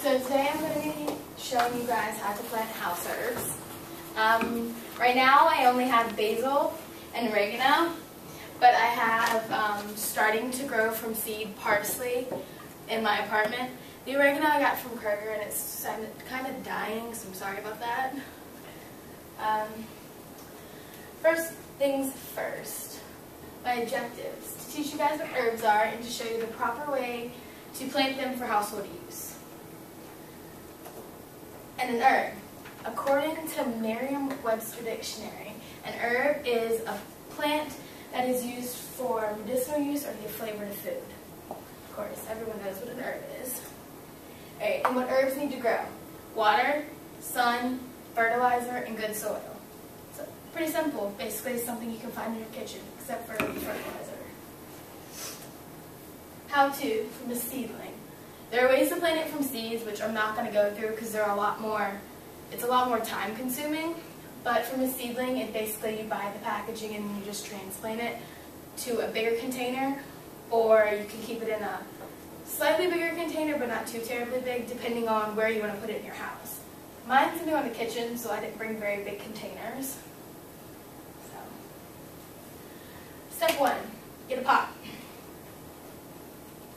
So today I'm going to be showing you guys how to plant house herbs. Right now I only have basil and oregano, but I have starting to grow from seed parsley in my apartment. The oregano I got from Kroger and it's kind of dying, so I'm sorry about that. First things first, my objectives: to teach you guys what herbs are and to show you the proper way to plant them for household use. And an herb. According to Merriam-Webster Dictionary, an herb is a plant that is used for medicinal use or to give flavor to food. Of course, everyone knows what an herb is. Alright, and what herbs need to grow? Water, sun, fertilizer, and good soil. So, pretty simple. Basically, it's something you can find in your kitchen, except for fertilizer. How to from a seedling. There are ways to plant it from seeds, which I'm not going to go through because they're it's a lot more time consuming. But from a seedling, it basically you buy the packaging and you just transplant it to a bigger container, or you can keep it in a slightly bigger container, but not too terribly big, depending on where you want to put it in your house. Mine's going to go in the kitchen, so I didn't bring very big containers. So, step one, get a pot.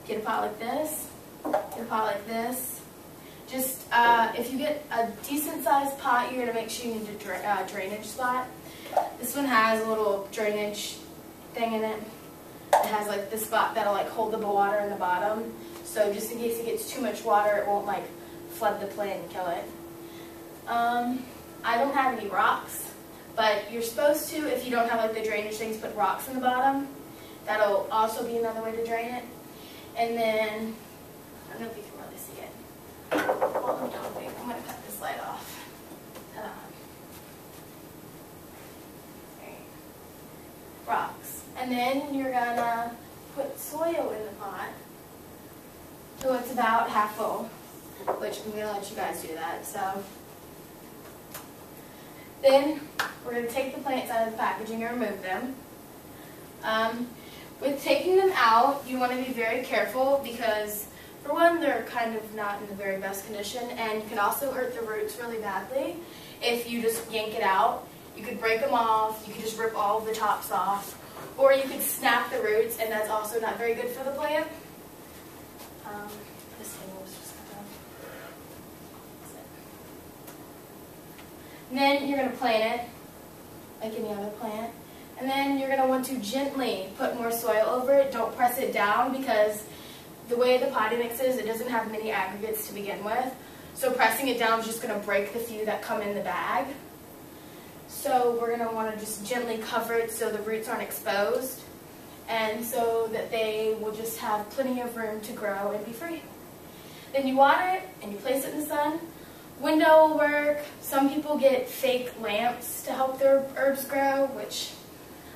Get a pot like this. Get a pot like this. Just, if you get a decent sized pot, you're going to make sure you need a drainage spot. This one has a little drainage thing in it. It has like this spot that'll like hold the water in the bottom. So just in case it gets too much water, it won't like flood the plant and kill it. I don't have any rocks, but you're supposed to, if you don't have like the drainage things, put rocks in the bottom. That'll also be another way to drain it. And then, I don't know if you can really see it. While I'm dumping, I'm going to cut this light off. Rocks. And then you're going to put soil in the pot so it's about half full, which I'm going to let you guys do that. So then we're going to take the plants out of the packaging and remove them. With taking them out, you want to be very careful because, for one, they're kind of not in the very best condition, and you can also hurt the roots really badly if you just yank it out. You could break them off, you could just rip all of the tops off, or you could snap the roots, and that's also not very good for the plant. This table was just kind of... And then you're going to plant it like any other plant. And then you're going to want to gently put more soil over it. Don't press it down because the way the potting mix is, it doesn't have many aggregates to begin with. So pressing it down is just going to break the few that come in the bag. So we're going to want to just gently cover it so the roots aren't exposed, and so that they will just have plenty of room to grow and be free. Then you water it and you place it in the sun. Window will work. Some people get fake lamps to help their herbs grow, which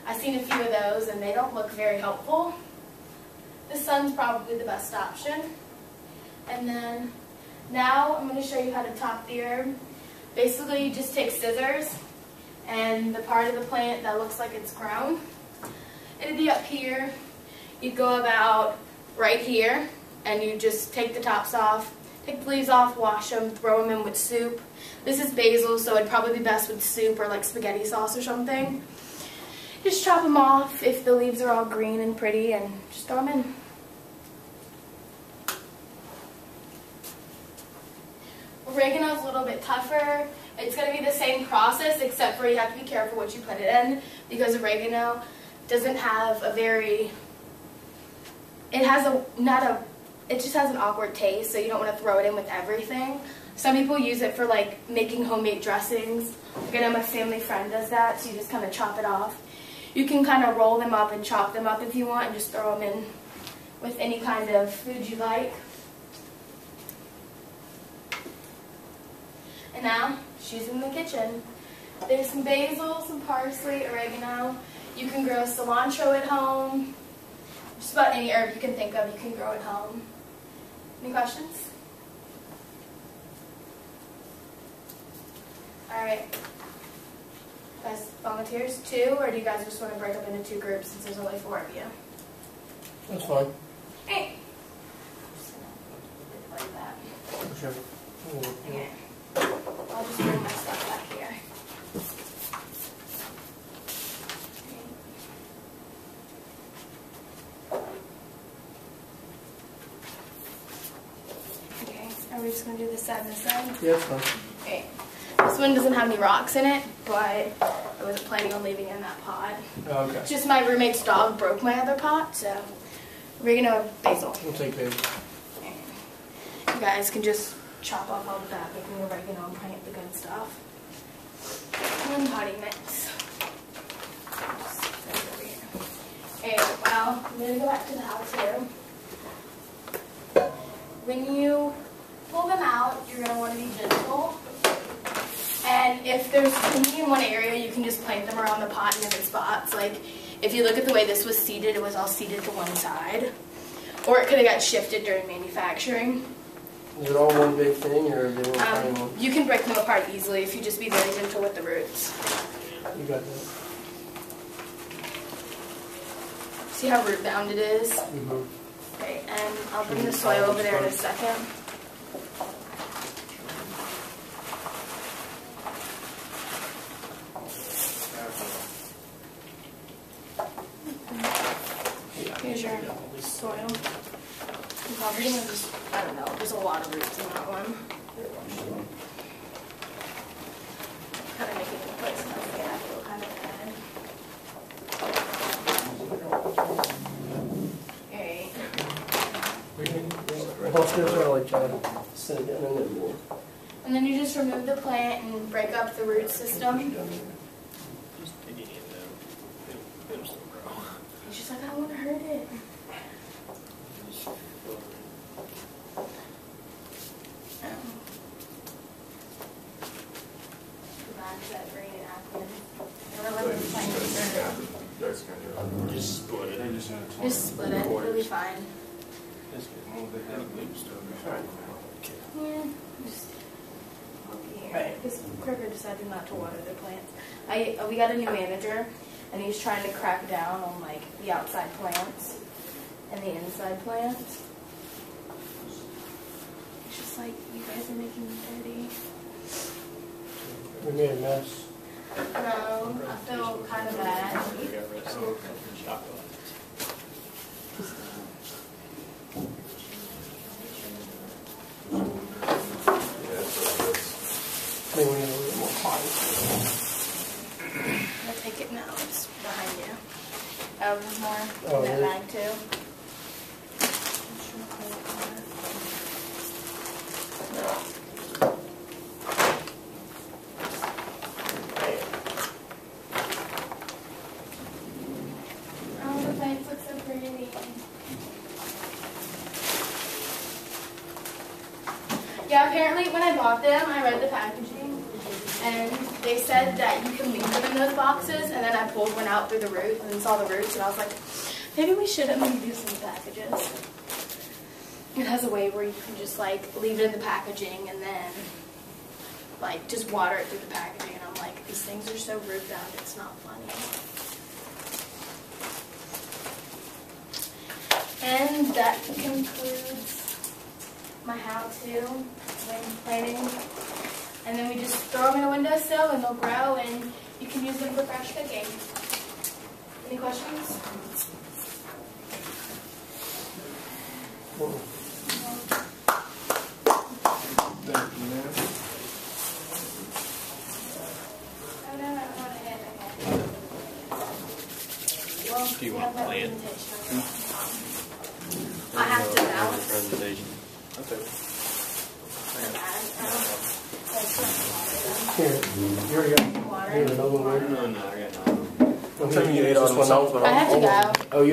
I've seen a few of those and they don't look very helpful. The sun's probably the best option. And then now I'm going to show you how to top the herb. Basically, you just take scissors and the part of the plant that looks like it's grown, it'd be up here. You go about right here and you just take the tops off, take the leaves off, wash them, throw them in with soup. This is basil, so it'd probably be best with soup or like spaghetti sauce or something. Just chop them off if the leaves are all green and pretty, and just throw them in. Oregano's a little bit tougher. It's going to be the same process, except for you have to be careful what you put it in, because oregano doesn't have a very, it just has an awkward taste, so you don't want to throw it in with everything. Some people use it for like making homemade dressings. Like I know my family friend does that, so you just kind of chop it off. You can kind of roll them up and chop them up if you want and just throw them in with any kind of food you like. And now, she's in the kitchen. There's some basil, some parsley, oregano. You can grow cilantro at home. Just about any herb you can think of, you can grow at home. Any questions? Alright. Guys, volunteers, 2, or do you guys just want to break up into 2 groups since there's only 4 of you? That's fine. Hey. Just gonna like that. Okay. I'll just bring my stuff back here. Okay, are we just going to do this side and this side? Yeah, that's fine. Okay. This one doesn't have any rocks in it, but I wasn't planning on leaving it in that pot. Oh, okay. It's just my roommate's dog broke my other pot, so we're going to basil. We'll take basil. You guys can just chop off all the fabric and oregano and plant the good stuff. And then potting mix. Okay, well, I'm going to go back to the house here. When you pull them out, you're going to want to be gentle. And if there's too in one area, you can just plant them around the pot in different spots. Like, if you look at the way this was seated, it was all seated to one side. Or it could have got shifted during manufacturing. Is it all one big thing, or are they one tiny one? You can break them apart easily if you just be very gentle with the roots. You got that. See how root bound it is? Mm-hmm. Okay, and I'll bring the soil over there in a second. Here's your soil. I don't know, there's a lot of roots in that one. Kind of make it in a place and I feel kind of bad. Okay. I'll just sort of like try to sit it down and then more. And then you just remove the plant and break up the root system. It's just like, I don't want to hurt it. Just split it. Just split it. It'll be fine. Yeah. Just because Croker decided not to water their plants. We got a new manager, and he's trying to crack down on like the outside plants and the inside plants. It's just like, you guys are making me dirty. We made a mess. No, I feel kind of bad. Maybe we need a little more potting. I'll take it now. It's behind you. Oh, there's more Oh, in that really? bag too. Oh, the plants look so pretty. Yeah, apparently when I bought them, I read the packaging, and they said that you can leave them in those boxes, and then I pulled one out through the root and saw the roots, and I was like, maybe we shouldn't leave these in the packages. It has a way where you can just like leave it in the packaging and then like just water it through the packaging, and I'm like, these things are so root bound, it's not funny. And that concludes my how-to when planting. And then we just throw them in a windowsill and they'll grow, and you can use them for fresh picking. Any questions? Oh no, I don't want to hit. Okay. Well, Do you want plant? I have to balance. Presentation. Okay. Here, you already got. Water. Here's another one. No, I got none. What time you ate all this one? I have to go. Oh, you.